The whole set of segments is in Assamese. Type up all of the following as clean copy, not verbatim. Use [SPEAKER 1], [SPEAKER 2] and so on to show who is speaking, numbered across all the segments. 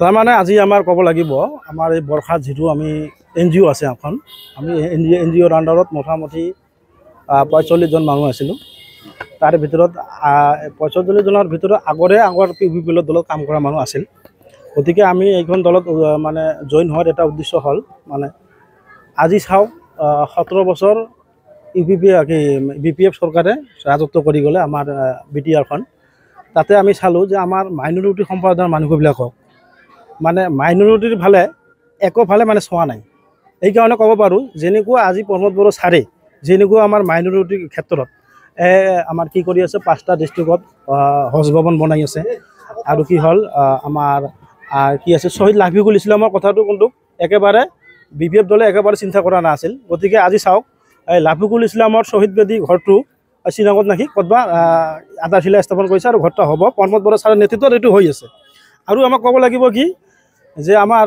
[SPEAKER 1] তাৰমানে আজি আমাৰ ক'ব লাগিব আমাৰ এই বৰ্ষাত যিটো আমি NGO আছে এখন আমি NGOৰ আণ্ডাৰত মোটামুটি ৪৫ জন মানুহ আছিলোঁ। তাৰে ভিতৰত ৪৫ জনৰ ভিতৰত আগৰ PPL দলত কাম কৰা মানুহ আছিল। গতিকে আমি এইখন দলত মানে জইন হোৱাৰ এটা উদ্দেশ্য হ'ল মানে আজি চাওক ১৭ বছৰ BPF চৰকাৰে ৰাজত্ব কৰি গ'লে আমাৰ BTRখন তাতে আমি চালোঁ যে আমাৰ মাইনৰিটি সম্প্ৰদায়ৰ মানুহবিলাকক মানে মাইনৰিটিৰ একোফালে মানে চোৱা নাই। এইকাৰণে ক'ব পাৰোঁ যেনেকুৱা আজি প্ৰমোদ বড়ো ছাৰে যেনেকুৱা আমাৰ মাইনৰিটিৰ ক্ষেত্ৰত আমাৰ কি কৰি আছে ৫টা ডিষ্ট্ৰিক্টত হজ ভৱন বনাই আছে আৰু কি হ'ল আমাৰ কি আছে শ্বহীদ লাফিকুল ইছলামৰ কথাটো কিন্তু একেবাৰে BPF দলে একেবাৰে চিন্তা কৰা নাছিল। গতিকে আজি চাওক এই লাফিকুল ইছলামৰ শ্বহীদ বেদী ঘৰটো শ্ৰীনগৰত নাকি ক'তবা আধাৰশিলা স্থাপন কৰিছে আৰু ঘৰটা হ'ব প্ৰমোদ বড়ো ছাৰৰ নেতৃত্বত এইটো হৈ আছে। আৰু আমাক ক'ব লাগিব কি যে আমাৰ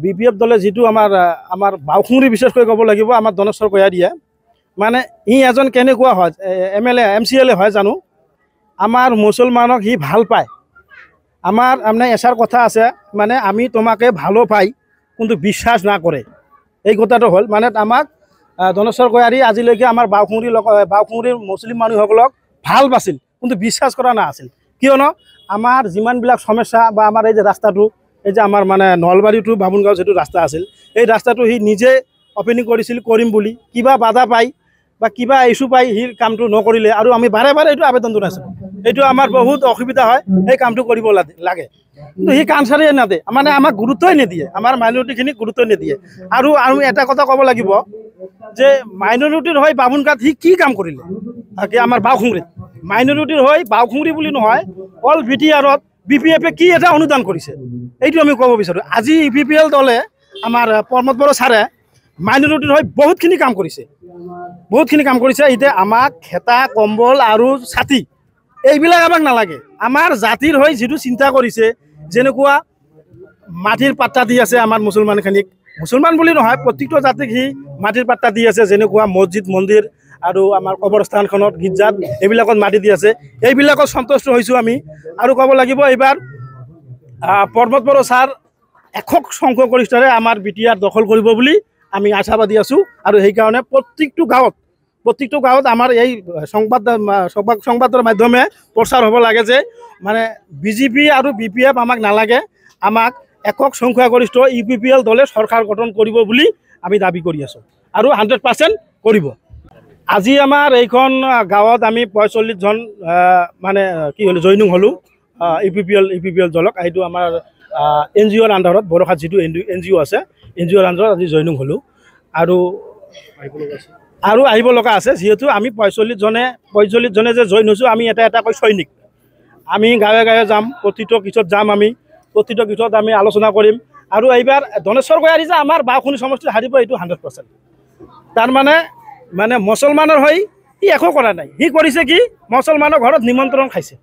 [SPEAKER 1] BPF দলে যিটো আমাৰ বাওখুংৰি বিশেষকৈ ক'ব লাগিব আমাৰ ধনেশ্বৰ কয়াৰীয়ে মানে এজন কেনেকুৱা হয় MLA MCLA হয় জানো আমাৰ মুছলমানক সি ভাল পায়। আমাৰ মানে এষাৰ কথা আছে মানে আমি তোমাকে ভালো পাই কিন্তু বিশ্বাস না কৰে। এই কথাটো হ'ল মানে আমাক ধনেশ্বৰ কয়াৰী আজিলৈকে আমাৰ বাওখুংৰিৰ মুছলিম মানুহসকলক ভাল পাইছিল কিন্তু বিশ্বাস কৰা নাছিল। কিয়নো আমাৰ যিমানবিলাক সমস্যা বা আমাৰ এই যে ৰাস্তাটো এই যে আমাৰ মানে নলবাৰী টু বামুণগাঁও যিটো ৰাস্তা আছিল এই ৰাস্তাটো সি নিজে অপেনিং কৰিম বুলি কিবা বাধা পাই বা কিবা ইস্যু পাই সি কামটো নকৰিলে আৰু আমি বাৰে বাৰে এইটো আবেদন জনাইছিলোঁ। এইটো আমাৰ বহুত অসুবিধা হয় এই কামটো কৰিব লাগে কিন্তু সি কাম চাৰিয়ে নাদে মানে আমাক গুৰুত্বই নিদিয়ে আমাৰ মাইনৰিটিখিনিক গুৰুত্ব নিদিয়ে। আৰু আমি এটা কথা ক'ব লাগিব যে মাইনৰিটিৰ হৈ বামুণগাঁৱত সি কি কাম কৰিলে আমাৰ বাওখুংৰিত মাইনৰিটিৰ হৈ বাওখুংৰি বুলি নহয় অল BTRত BPFে কি এটা অনুদান কৰিছে এইটো আমি ক'ব বিচাৰোঁ। আজি EPPL দলে আমাৰ প্ৰমোদ বড়ো ছাৰে মাইনৰিটিৰ হৈ বহুতখিনি কাম কৰিছে এতিয়া আমাক খেতা কম্বল আৰু ছাতি এইবিলাক আমাক নালাগে। আমাৰ জাতিৰ হৈ যিটো চিন্তা কৰিছে যেনেকুৱা মাটিৰ পাট্টা দি আছে আমাৰ মুছলমানখিনিক মুছলমান বুলি নহয় প্ৰত্যেকটো জাতিক সি মাটিৰ পাট্টা দি আছে যেনেকুৱা মছজিদ মন্দিৰ আৰু আমাৰ কবৰস্থানখনত গীৰ্জাত এইবিলাকত মাটি দি আছে এইবিলাকত সন্তুষ্ট হৈছোঁ আমি। আৰু ক'ব লাগিব এইবাৰ প্ৰমোদ বড়ো ছাৰ একক সংখ্যাগৰিষ্ঠৰে আমাৰ BTR দখল কৰিব বুলি আমি আশাবাদী আছোঁ। আৰু সেইকাৰণে প্ৰত্যেকটো গাঁৱত আমাৰ এই সংবাদৰ মাধ্যমে প্ৰচাৰ হ'ব লাগে যে মানে BJP আৰু BPF আমাক নালাগে আমাক একক সংখ্যাগৰিষ্ঠ EPPL দলে চৰকাৰ গঠন কৰিব বুলি আমি দাবী কৰি আছোঁ আৰু 100% কৰিব। আজি আমাৰ এইখন গাঁৱত আমি ৪৫ জন মানে কি হ'ল জইনিং হ'লোঁ EPPL দলক। এইটো আমাৰ NGOৰ আণ্ডাৰত বৰষাত যিটো NGO আছে NGOৰ আণ্ডাৰত আজি জইনিং হ'লোঁ আৰু আহিব লগা আছে যিহেতু আমি ৪৫ জনে যে জইন হৈছোঁ আমি এটাকৈ সৈনিক আমি গাঁৱে গাঁৱে যাম প্ৰতিটো কিছত যাম আমি প্ৰতিটো কিছত আমি আলোচনা কৰিম। আৰু এইবাৰ ধনেশ্বৰ কয়াৰী যে আমাৰ বাওখুংৰি সমষ্টিত হাৰিব এইটো 100%। তাৰমানে মুছলমানৰ হৈ সি একো কৰা নাই। সি কৰিছে কি মুছলমানৰ ঘৰত নিমন্ত্ৰণ খাইছে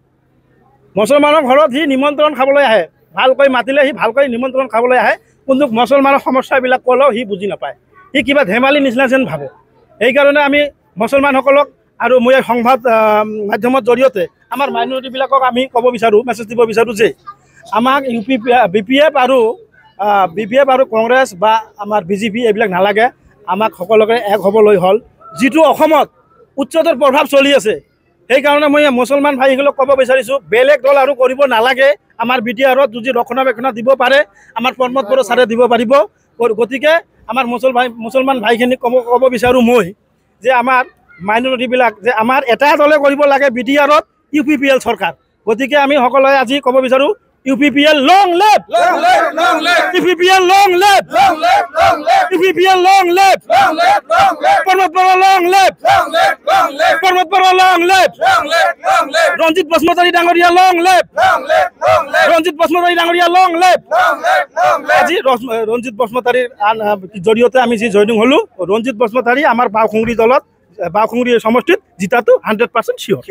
[SPEAKER 1] মুছলমানৰ ঘৰত সি নিমন্ত্ৰণ খাবলৈ আহে ভালকৈ মাতিলে সি ভালকৈ নিমন্ত্ৰণ খাবলৈ আহে কিন্তু মুছলমানৰ সমস্যাবিলাক ক'লেও সি বুজি নাপায় সি কিবা ধেমালি নিচিনা যেন ভাবে। সেইকাৰণে আমি মুছলমানসকলক আৰু মই সংবাদ মাধ্যমৰ জৰিয়তে আমাৰ মাইনৰিটিবিলাকক আমি ক'ব বিচাৰোঁ মেছেজ দিব বিচাৰোঁ যে আমাক BPF আৰু কংগ্ৰেছ বা আমাৰ BJP এইবিলাক নালাগে। আমাক সকলোকে এক হ'বলৈ হ'ল যিটো অসমত উচ্চতৰ প্ৰভাৱ চলি আছে সেইকাৰণে মই মুছলমান ভাইসকলক ক'ব বিচাৰিছোঁ বেলেগ দল আৰু কৰিব নালাগে। আমাৰ BTRত যদি ৰক্ষণাবেক্ষণ দিব পাৰে আমাৰ প্ৰমোদ বড়ো ছাৰে দিব পাৰিব। গতিকে আমাৰ মুছলমান ভাইখিনিক ক'ব বিচাৰোঁ মই যে আমাৰ মাইনৰিটিবিলাক যে আমাৰ এটা দলে কৰিব লাগে BTRত UPPL চৰকাৰ। গতিকে আমি সকলোৱে আজি ক'ব বিচাৰোঁ UPPL long live UPPL long live UPPL long live Pramod Boro long live Pramod Boro long live Ranjit Basumatary ডাঙৰীয়া লং লিভ ৰঞ্জিত বসুমতাৰী ডাঙৰীয়া লং লিভ। আজি ৰঞ্জিত বসুমতাৰীৰ জৰিয়তে আমি যি জইনিং হ'লোঁ ৰঞ্জিত বসুমতাৰী আমাৰ বাওখুংৰি দলত বাওখুংৰি সমষ্টিত জিতাটো 100% চিয়'ৰ।